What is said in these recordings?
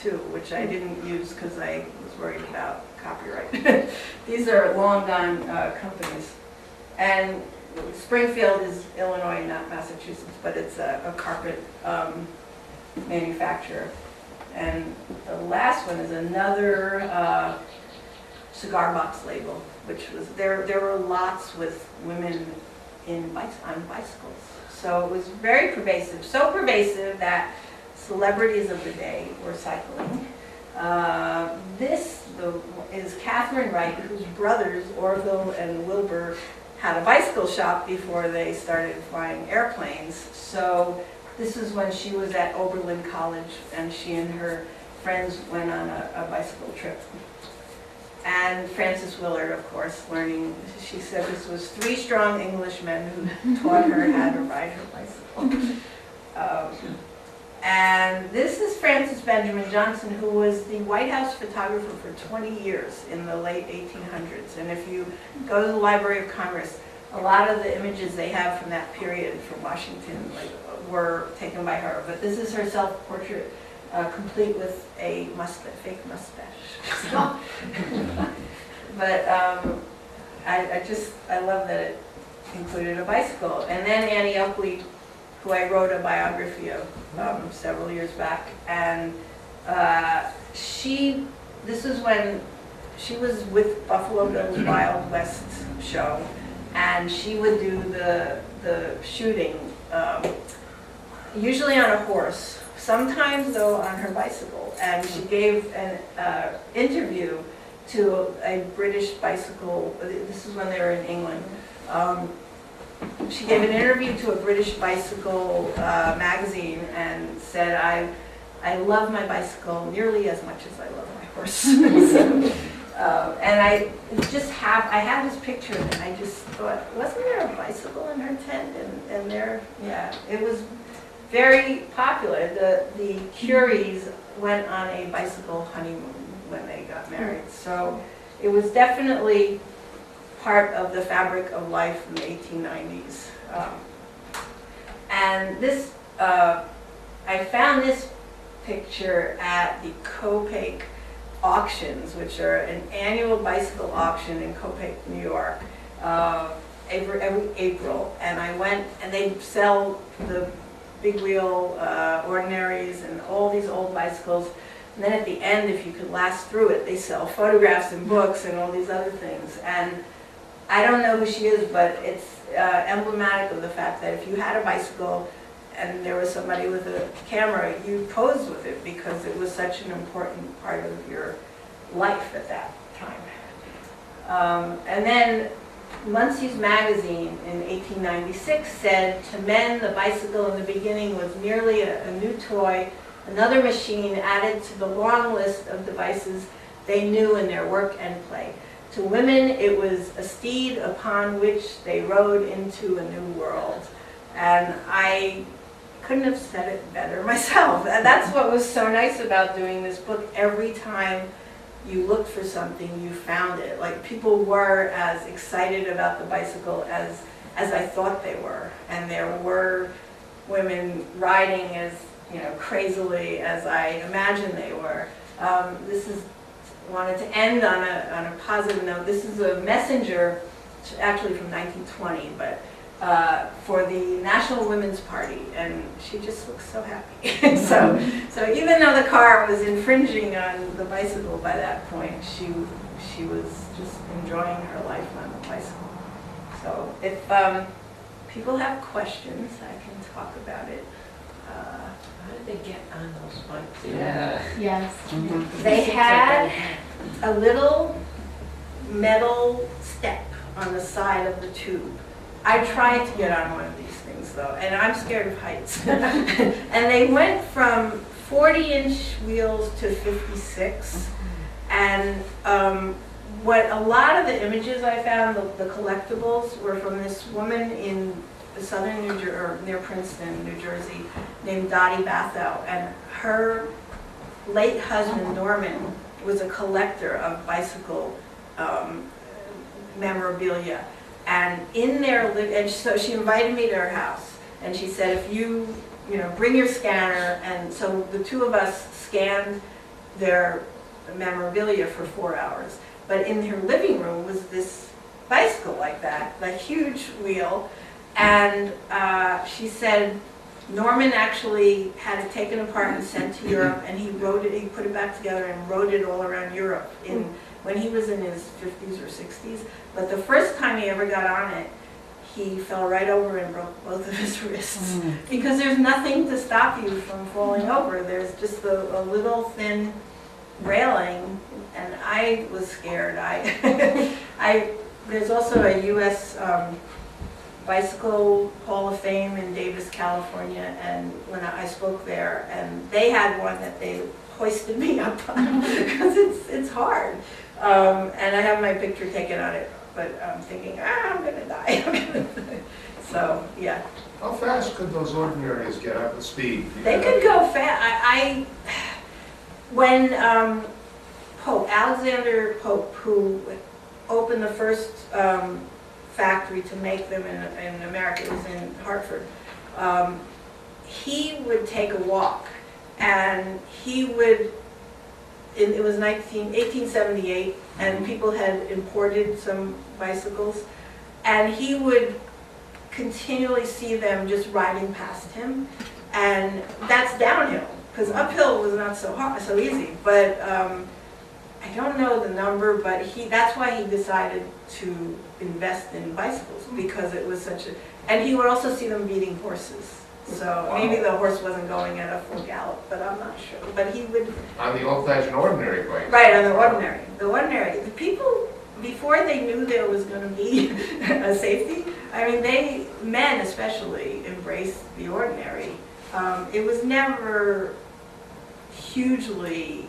too, which I didn't use because I was worried about copyright. These are long gone companies. And Springfield is Illinois, not Massachusetts, but it's a carpet manufacturer. And the last one is another cigar box label, which was, there were lots with women on bicycles. So it was very pervasive, so pervasive that celebrities of the day were cycling. This is Catherine Wright, whose brothers, Orville and Wilbur, had a bicycle shop before they started flying airplanes. So this is when she was at Oberlin College, and she and her friends went on a bicycle trip. And Frances Willard, of course, learning, she said this was 3 strong Englishmen who taught her how to ride her bicycle. And this is Frances Benjamin Johnson, who was the White House photographer for 20 years in the late 1800s. And if you go to the Library of Congress, a lot of the images they have from that period from Washington were taken by her. But this is her self-portrait, complete with a fake mustache. But I love that it included a bicycle. And then Annie Oakley, who I wrote a biography of several years back, and this is when she was with Buffalo Bill's Wild West show, and she would do the shooting, usually on a horse, sometimes though on her bicycle. And she gave an interview to a British bicycle, this is when they were in England. She gave an interview to a British bicycle magazine and said, I love my bicycle nearly as much as I love my horse. So, and I had this picture, and I just thought, wasn't there a bicycle in her tent? And there, yeah, it was very popular. The Curies went on a bicycle honeymoon when they got married. So it was definitely part of the fabric of life in the 1890s. And this, I found this picture at the Copiague auctions, which are an annual bicycle auction in Copiague, New York, every April. And I went, and they sell the big wheel ordinaries and all these old bicycles. And then at the end, if you could last through it, they sell photographs and books and all these other things. And I don't know who she is, but it's emblematic of the fact that if you had a bicycle and there was somebody with a camera, you posed with it because it was such an important part of your life at that time. And then Munsey's magazine in 1896 said, to men, the bicycle in the beginning was merely a new toy, another machine added to the long list of devices they knew in their work and play. To women, it was a steed upon which they rode into a new world. And I couldn't have said it better myself. And that's what was so nice about doing this book. Every time you looked for something, you found it. Like, people were as excited about the bicycle as I thought they were. And there were women riding as, crazily as I imagined they were. Wanted to end on a positive note. This is a messenger, actually from 1920, but for the National Women's Party, and she just looks so happy. so even though the car was infringing on the bicycle by that point, she was just enjoying her life on the bicycle. So if people have questions, I can talk about it. How did they get on those bikes? Yeah. Yes. Mm-hmm. They had a little metal step on the side of the tube. I tried to get on one of these things though, and I'm scared of heights. And they went from 40-inch wheels to 56. And what a lot of the images I found, the collectibles, were from this woman in southern New Jersey, or near Princeton, New Jersey, named Dottie Bathow, and her late husband Norman was a collector of bicycle memorabilia. And in their and so she invited me to her house, and she said, if you bring your scanner. And so the two of us scanned their memorabilia for 4 hours. But in her living room was this bicycle like that, like huge wheel. And she said Norman actually had it taken apart and sent to Europe, and he wrote it, he put it back together and rode it all around Europe when he was in his 50s or 60s. But the first time he ever got on it, he fell right over and broke both of his wrists. Because there's nothing to stop you from falling over. There's just a little thin railing, and I was scared. There's also a U.S. Bicycle Hall of Fame in Davis, California, and when I spoke there, and they had one that they hoisted me up on because it's hard. And I have my picture taken on it, but I'm thinking, I'm gonna die. So yeah. How fast could those ordinaries get up to speed? They could go fast. When Pope, Alexander Pope, who opened the first factory to make them in America, it was in Hartford, he would take a walk, and he would, it was 1878, and people had imported some bicycles, and he would continually see them just riding past him, and that's downhill, because uphill was not so hard, so easy, but I don't know the number, but that's why he decided to invest in bicycles, because it was such a, and he would also see them beating horses. So maybe the horse wasn't going at a full gallop, but I'm not sure. But he would... On the old-fashioned ordinary bike. Right, on the ordinary. The ordinary. The people, before they knew there was going to be a safety, I mean, men especially, embraced the ordinary. It was never hugely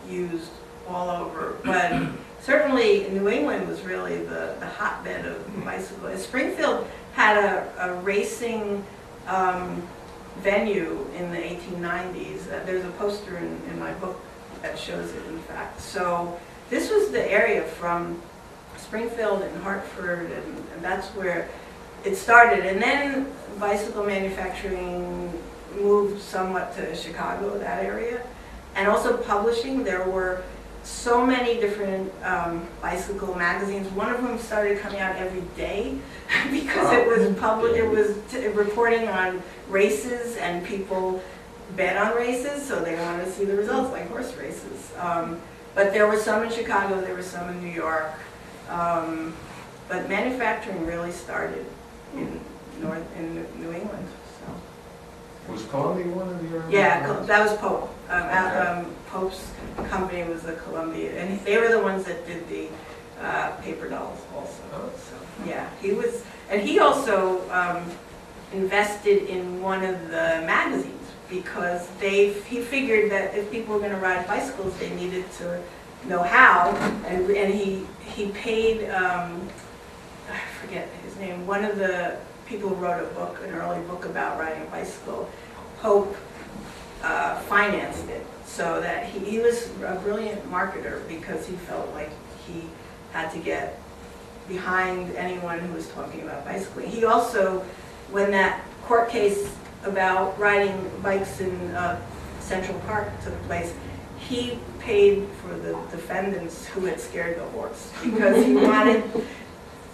used all over, but certainly New England was really the hotbed of bicycles. Springfield had a racing venue in the 1890s. There's a poster in my book that shows it, in fact. So this was the area from Springfield and Hartford, and that's where it started. And then bicycle manufacturing moved somewhat to Chicago, that area, and also publishing. There were so many different bicycle magazines. One of them started coming out every day because it was public. It was reporting on races, and people bet on races, so they wanted to see the results, like horse races. But there were some in Chicago, there were some in New York. But manufacturing really started in New England. So. Was Columbia one of the early? Yeah, that was Pope. Pope's company was the Columbia, and they were the ones that did the paper dolls also. So yeah, he was, and he also invested in one of the magazines because he figured that if people were going to ride bicycles, they needed to know how, and he paid I forget his name. One of the people who wrote a book, an early book about riding a bicycle, Pope financed it, so that he was a brilliant marketer because he felt like he had to get behind anyone who was talking about bicycling. He also, when that court case about riding bikes in Central Park took place, he paid for the defendants who had scared the horse because he wanted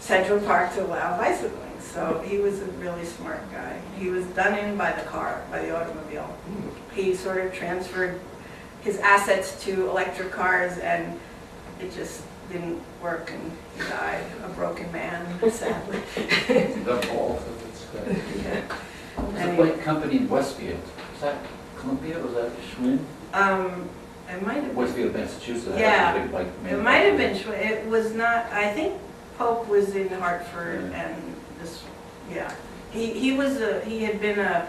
Central Park to allow bicycling. So he was a really smart guy. He was done in by the automobile. He sort of transferred his assets to electric cars, and it just didn't work, and he died a broken man, sadly. The ball. Yeah. There's a bike company in Westfield. Was that Columbia? Was that Schwinn? It might have been. Westfield, Massachusetts. Yeah. Had a big bike It might have been Schwinn. It was not. I think Pope was in Hartford, and this. Yeah. He had been a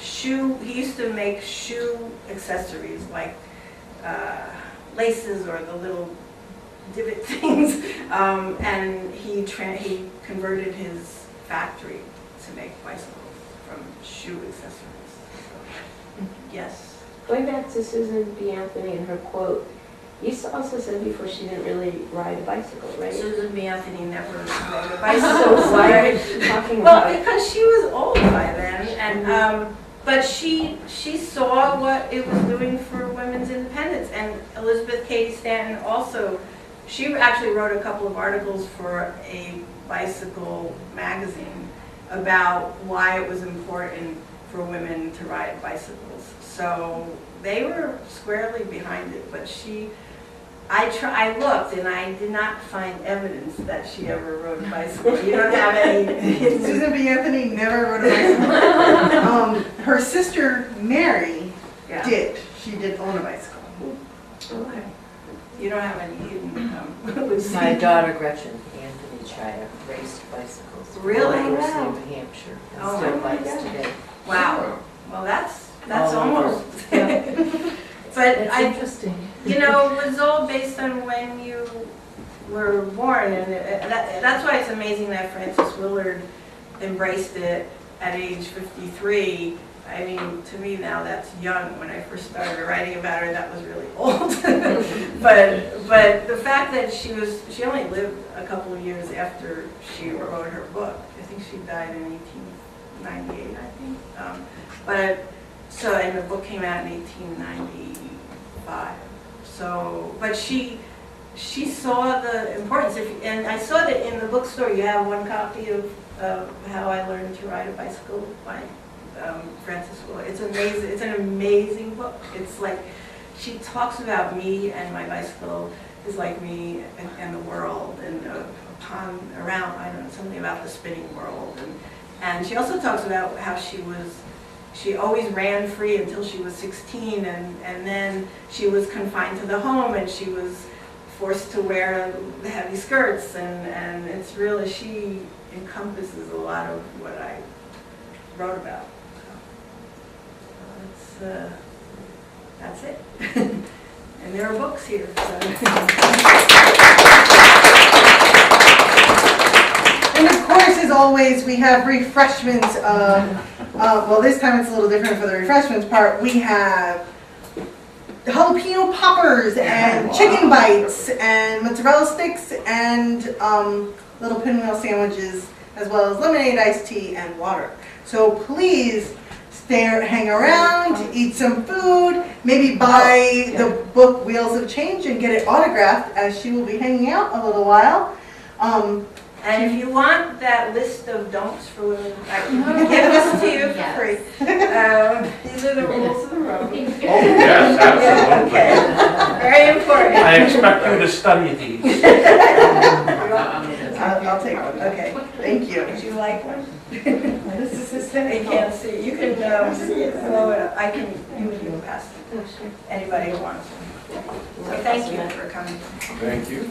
shoe. He used to make shoe accessories like laces or the little divot things, and he converted his factory to make bicycles from shoe accessories. So, yes. Going back to Susan B. Anthony and her quote, you also said before she didn't really ride a bicycle, right? Susan B. Anthony never rode a So bicycle. why are you talking Well, about it? because she was old by then, and but she saw what it was doing for women. women's independence. And Elizabeth Cady Stanton also, she actually wrote a couple of articles for a bicycle magazine about why it was important for women to ride bicycles. So they were squarely behind it, but I looked and I did not find evidence that she ever rode a bicycle. You don't have any. Susan B. Anthony never rode a bicycle. Her sister Mary Yeah. did. She did own a bicycle. Okay. You don't have any hidden. My daughter Gretchen Anthony raced bicycles. Really? University Wow. of New Hampshire. And Oh still my bikes God. today. Wow. Well, that's All over. almost. But It's interesting. you know, it was all based on when you were born, and that's why it's amazing that Frances Willard embraced it at age 53. I mean, to me now that's young. When I first started writing about her, that was really old. but the fact that she only lived a couple of years after she wrote her book. I think she died in 1898, I think. And the book came out in 1895. So, but she saw the importance. And I saw that in the bookstore you have one copy of How I Learned to Ride a Bicycle by Frances Willard. It's amazing. It's an amazing book. It's like she talks about me and my bicycle is like me and the world and around, I don't know, something about the spinning world. And she also talks about how she always ran free until she was 16, and then she was confined to the home and she was forced to wear the heavy skirts, and it's really, she encompasses a lot of what I wrote about. So that's it. And there are books here. So. And of course, as always, we have refreshments. Well, this time it's a little different for the refreshments part. We have jalapeno poppers and chicken bites and mozzarella sticks and little pinwheel sandwiches, as well as lemonade, iced tea, and water. So please hang around, eat some food, maybe buy the book Wheels of Change and get it autographed, as she will be hanging out a little while. And if you want that list of don'ts for women, I can give this to you for free. These are the rules of the road. Oh, yes, absolutely. Okay. Very important. I expect you to study these. I'll take one. Okay. Thank you. Would you like one? This is They can't see. You can blow it up. I can, you can pass them. Anybody who wants one. So thank you for coming. Thank you.